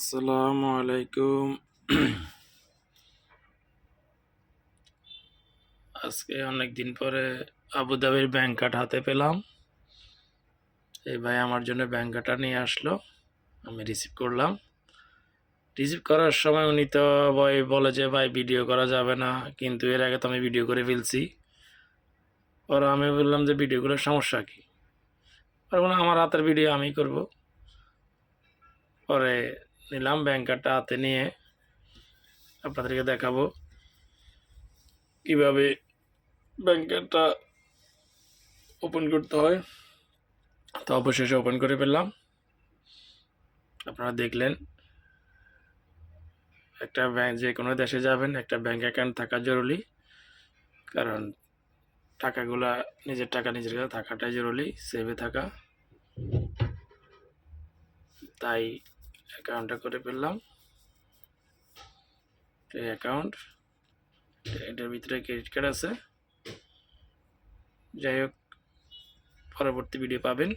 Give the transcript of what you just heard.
আসসালামু আলাইকুম। আজকে অনেক দিন পরে আবুধাবির ব্যাংক কার্ড হাতে পেলাম। এই ভাই আমার জন্য ব্যাংক কার্ডটা নিয়ে আসলো, আমি রিসিভ করলাম। রিসিভ করার সময় উনি তো ভাই বলে যে ভাই ভিডিও করা যাবে না, কিন্তু এর আগে তো আমি ভিডিও করে ফেলছি। পরে আমি বললাম যে ভিডিও করার সমস্যা কি, আর বললাম আমার হাতের ভিডিও আমি করব। পরে নিলাম ব্যাংক কার্ডটা হাতে নিয়ে আপনাদেরকে দেখাবো কিভাবে ব্যাংক কার্ডটা ওপেন করতে হয়। তো অবশেষে ওপেন করে ফেললাম। আপনারা দেখলেন, একটা ব্যাংক, যে কোনো দেশে যাবেন একটা ব্যাংক অ্যাকাউন্ট থাকা জরুরি, কারণ টাকাগুলা নিজের টাকা নিজের কাছে থাকাটাই জরুরি, সেভে থাকা। তাই অ্যাকাউন্টটা করে ফেললাম। এই অ্যাকাউন্ট, এটার ভিতরে ক্রেডিট কার্ড আছে। যাই হোক, পরবর্তী ভিডিও পাবেন।